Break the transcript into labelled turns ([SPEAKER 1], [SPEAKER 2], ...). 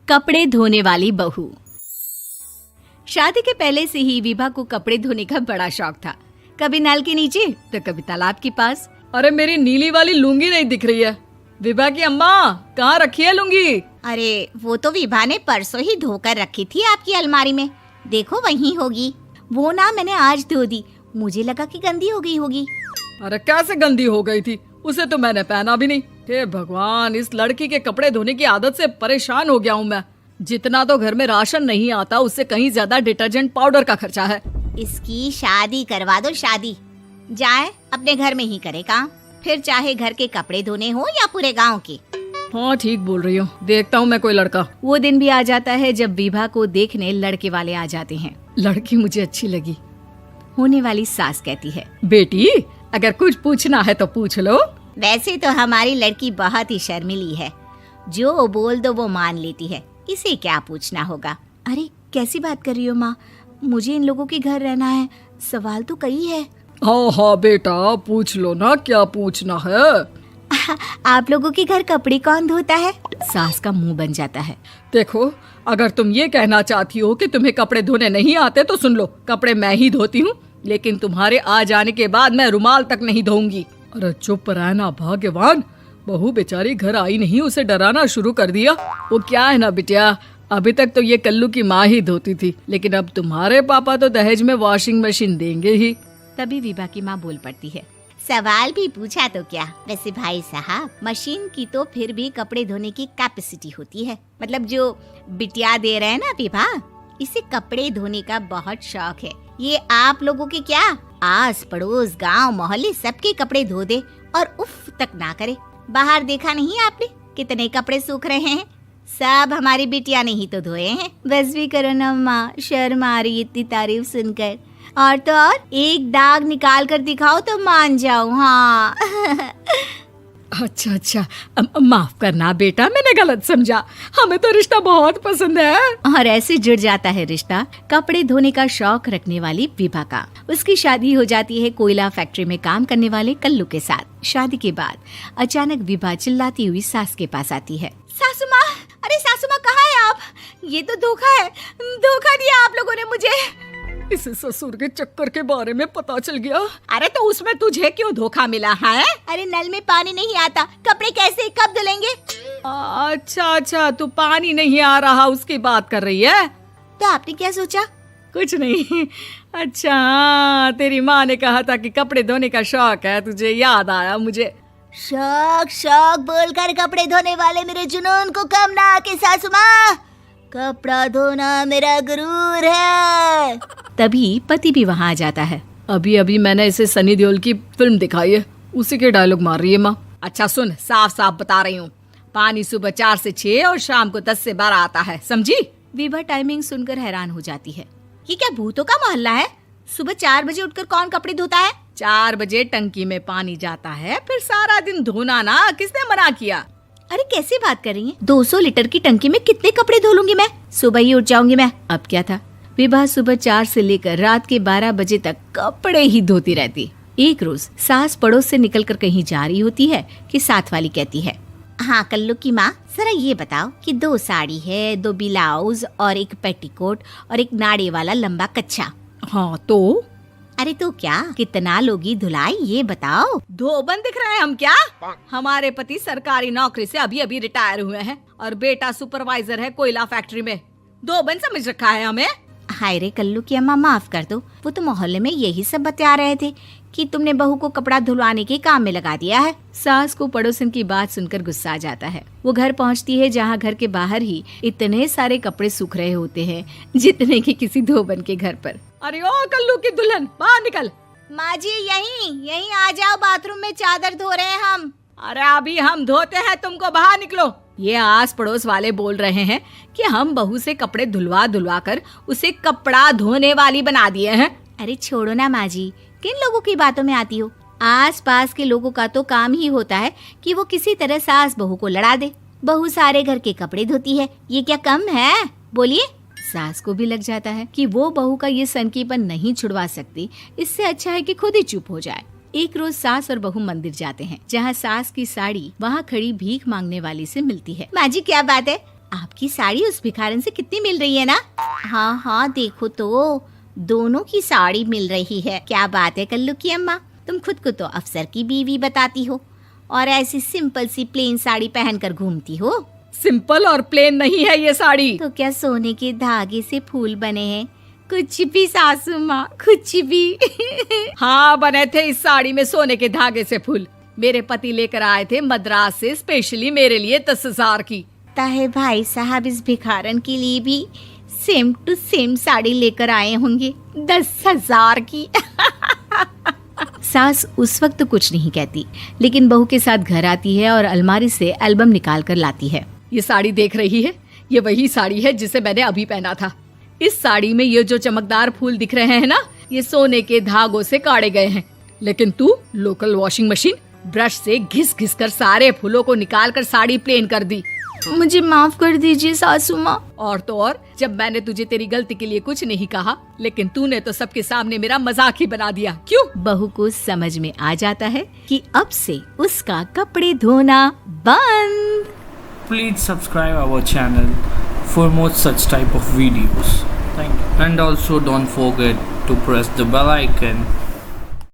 [SPEAKER 1] कपड़े धोने वाली बहू। शादी के पहले से ही विभा को कपड़े धोने का बड़ा शौक था। कभी नल के नीचे तो कभी तालाब के पास।
[SPEAKER 2] अरे मेरी नीली वाली लुंगी नहीं दिख रही है। विभा की अम्मा, कहाँ रखी है लुंगी?
[SPEAKER 3] अरे वो तो विभा ने परसों ही धोकर रखी थी आपकी अलमारी में, देखो वहीं होगी। वो ना मैंने आज धो दी, मुझे लगा कि गंदी हो गई होगी।
[SPEAKER 2] अरे कैसे गंदी हो गई थी? उसे तो मैंने पहना भी नहीं। हे भगवान, इस लड़की के कपड़े धोने की आदत से परेशान हो गया हूँ मैं। जितना तो घर में राशन नहीं आता, उससे कहीं ज्यादा डिटर्जेंट पाउडर का खर्चा है।
[SPEAKER 3] इसकी शादी करवा दो, शादी जाए अपने घर में ही करे काम, फिर चाहे घर के कपड़े धोने हो या पूरे गांव के।
[SPEAKER 2] हाँ ठीक बोल रही हो, देखता हूँ मैं कोई लड़का।
[SPEAKER 1] वो दिन भी आ जाता है जब विभा को देखने लड़के वाले आ जाते हैं।
[SPEAKER 2] लड़की मुझे अच्छी लगी।
[SPEAKER 1] होने वाली सास कहती है,
[SPEAKER 2] बेटी अगर कुछ पूछना है तो पूछ लो।
[SPEAKER 3] वैसे तो हमारी लड़की बहुत ही शर्मिली है, जो बोल दो वो मान लेती है, इसे क्या पूछना होगा।
[SPEAKER 1] अरे कैसी बात कर रही हो माँ, मुझे इन लोगों के घर रहना है, सवाल तो कई है।
[SPEAKER 2] हाँ हाँ बेटा, पूछ लो ना, क्या पूछना है।
[SPEAKER 1] आप लोगों के घर कपड़े कौन धोता है? सास का मुंह बन जाता है।
[SPEAKER 2] देखो, अगर तुम ये कहना चाहती हो कि तुम्हें कपड़े धोने नहीं आते तो सुन लो, कपड़े मैं ही धोती हूँ, लेकिन तुम्हारे आ जाने के बाद मैं रुमाल तक नहीं धोऊंगी। अरे चुप रहना भाग्यवान, बहू बेचारी घर आई नहीं, उसे डराना शुरू कर दिया। वो क्या है ना बिटिया, अभी तक तो ये कल्लू की माँ ही धोती थी, लेकिन अब तुम्हारे पापा तो दहेज में वॉशिंग मशीन देंगे ही।
[SPEAKER 1] तभी विभा की माँ बोल पड़ती है,
[SPEAKER 3] सवाल भी पूछा तो क्या। वैसे भाई साहब, मशीन की तो फिर भी कपड़े धोने की कैपेसिटी होती है। मतलब जो बिटिया दे रहे हैं ना विभा, इसे कपड़े धोने का बहुत शौक है। ये आप लोगों के क्या, आस पड़ोस गांव मोहल्ले सबके कपड़े धो दे और उफ तक ना करे। बाहर देखा नहीं आपने कितने कपड़े सूख रहे हैं? सब हमारी बिटिया ने ही तो धोए हैं।
[SPEAKER 1] बस भी करो ना माँ, शर्म आ रही इतनी तारीफ सुनकर। और तो और एक दाग निकाल कर दिखाओ तो मान जाऊं। हाँ
[SPEAKER 2] अच्छा, माफ करना बेटा, मैंने गलत समझा। हमें तो रिश्ता बहुत पसंद है।
[SPEAKER 1] और ऐसे जुड़ जाता है रिश्ता कपड़े धोने का शौक रखने वाली विभा का। उसकी शादी हो जाती है कोयला फैक्ट्री में काम करने वाले कल्लू के साथ। शादी के बाद अचानक विभा चिल्लाती हुई सास के पास आती है।
[SPEAKER 3] सासू माँ, अरे सासू माँ कहाँ है आप? ये तो धोखा है, धोखा दिया आप लोगों ने मुझे।
[SPEAKER 2] इसे ससुर के चक्कर के बारे में पता चल गया।
[SPEAKER 3] अरे तो उसमें तुझे क्यों धोखा मिला है? अरे नल में पानी नहीं आता, कपड़े कैसे कब धुलेंगे?
[SPEAKER 2] अच्छा, तू पानी नहीं आ रहा उसकी बात कर रही है।
[SPEAKER 3] तो आपने क्या सोचा?
[SPEAKER 2] कुछ नहीं। अच्छा, तेरी माँ ने कहा था कि कपड़े धोने का शौक है तुझे, याद आया मुझे।
[SPEAKER 3] शौक बोलकर कपड़े धोने वाले मेरे जुनून को कम ना आके सासू माँ, कपड़ा धोना मेरा गुरूर है।
[SPEAKER 1] तभी पति भी वहाँ आ जाता है।
[SPEAKER 2] अभी मैंने इसे सनी देओल की फिल्म दिखाई है, उसी के डायलॉग मार रही है माँ। अच्छा सुन, साफ बता रही हूँ, पानी सुबह 4 से 6 और शाम को 10 से 12 आता है, समझी?
[SPEAKER 1] विभा टाइमिंग सुनकर हैरान हो जाती है।
[SPEAKER 3] ये क्या भूतों का मोहल्ला है? सुबह 4 बजे उठकर कौन कपड़े धोता है?
[SPEAKER 2] 4 बजे टंकी में पानी जाता है, फिर सारा दिन धोना ना, किसने मना किया?
[SPEAKER 1] अरे कैसी बात कर रही हैं? 200 लीटर की टंकी में कितने कपड़े धो लूंगी मैं? सुबह ही उठ जाऊंगी मैं। अब क्या था, विभा सुबह 4 से लेकर रात के 12 बजे तक कपड़े ही धोती रहती। एक रोज सास पड़ोस से निकलकर कहीं जा रही होती है कि साथ वाली कहती है,
[SPEAKER 3] हाँ कल्लू की माँ, जरा ये बताओ कि 2 साड़ी है, 2 ब्लाउज और एक पेटीकोट और एक नाड़े वाला लंबा कच्छा।
[SPEAKER 2] हाँ तो?
[SPEAKER 3] अरे तो क्या, कितना लोगी धुलाई ये बताओ।
[SPEAKER 2] धोबन दिख रहे हैं हम क्या? हमारे पति सरकारी नौकरी से अभी रिटायर हुए हैं और बेटा सुपरवाइजर है कोयला फैक्ट्री में। धोबन समझ रखा है हमें।
[SPEAKER 3] हाय रे कल्लू की अम्मा, माफ कर दो, वो तो मोहल्ले में यही सब बता रहे थे कि तुमने बहू को कपड़ा धुलवाने के काम में लगा दिया है।
[SPEAKER 1] सास को पड़ोसन की बात सुनकर गुस्सा आ जाता है। वो घर पहुंचती है जहां घर के बाहर ही इतने सारे कपड़े सूख रहे होते हैं जितने कि किसी धोबन के घर पर।
[SPEAKER 2] अरे ओ कल्लू की दुल्हन, बाहर निकल।
[SPEAKER 3] माँ जी यहीं आ जाओ, बाथरूम में चादर धो रहे हैं हम।
[SPEAKER 2] अरे अभी हम धोते हैं, तुमको बाहर निकलो। ये आस पड़ोस वाले बोल रहे हैं कि हम बहू से कपड़े धुलवा कर उसे कपड़ा धोने वाली बना दिए हैं।
[SPEAKER 1] अरे छोड़ो ना माँ जी, किन लोगों की बातों में आती हो? आस पास के लोगों का तो काम ही होता है कि वो किसी तरह सास बहू को लड़ा दे। बहू सारे घर के कपड़े धोती है, ये क्या कम है? बोलिए। सास को भी लग जाता है कि वो बहू का ये सनकीपन नहीं छुड़वा सकती, इससे अच्छा है कि खुद ही चुप हो जाए। एक रोज सास और बहू मंदिर जाते हैं, जहाँ सास की साड़ी वहाँ खड़ी भीख मांगने वाली से मिलती है।
[SPEAKER 3] माँ जी क्या बात है, आपकी साड़ी उस भिखारन से कितनी मिल रही है ना? हाँ हाँ देखो तो, दोनों की साड़ी मिल रही है। क्या बात है कल्लू की अम्मा, तुम खुद को तो अफसर की बीवी बताती हो और ऐसी सिंपल सी प्लेन साड़ी पहनकर घूमती हो।
[SPEAKER 2] सिंपल और प्लेन नहीं है ये साड़ी।
[SPEAKER 3] तो क्या सोने के धागे से फूल बने हैं? कुछ भी सासू माँ, कुछ भी।
[SPEAKER 2] हाँ बने थे इस साड़ी में सोने के धागे से फूल। मेरे पति लेकर आए थे मद्रास से स्पेशली मेरे लिए 10,000 की।
[SPEAKER 3] ताहे भाई साहब इस भिखारन के लिए भी सेम टू सेम साड़ी लेकर आए होंगे 10,000 की। सास उस वक्त तो कुछ नहीं कहती, लेकिन बहू के साथ घर आती है और अलमारी से एल्बम निकाल कर लाती है।
[SPEAKER 2] ये साड़ी देख रही है, ये वही साड़ी है जिसे मैंने अभी पहना था। इस साड़ी में ये जो चमकदार फूल दिख रहे हैं ना, ये सोने के धागों से काढ़े गए हैं। लेकिन तू लोकल वॉशिंग मशीन ब्रश से घिस घिस कर सारे फूलों को निकाल कर साड़ी प्लेन कर दी।
[SPEAKER 3] मुझे माफ कर दीजिए सासू माँ।
[SPEAKER 2] और तो और, जब मैंने तुझे तेरी गलती के लिए कुछ नहीं कहा, लेकिन तूने तो सबके सामने मेरा मजाक ही बना दिया। क्यों?
[SPEAKER 3] बहू को समझ में आ जाता है कि अब से उसका कपड़े धोना बंद।
[SPEAKER 4] Please subscribe our channel for more such type of videos. Thank you. And also don't forget to press the bell icon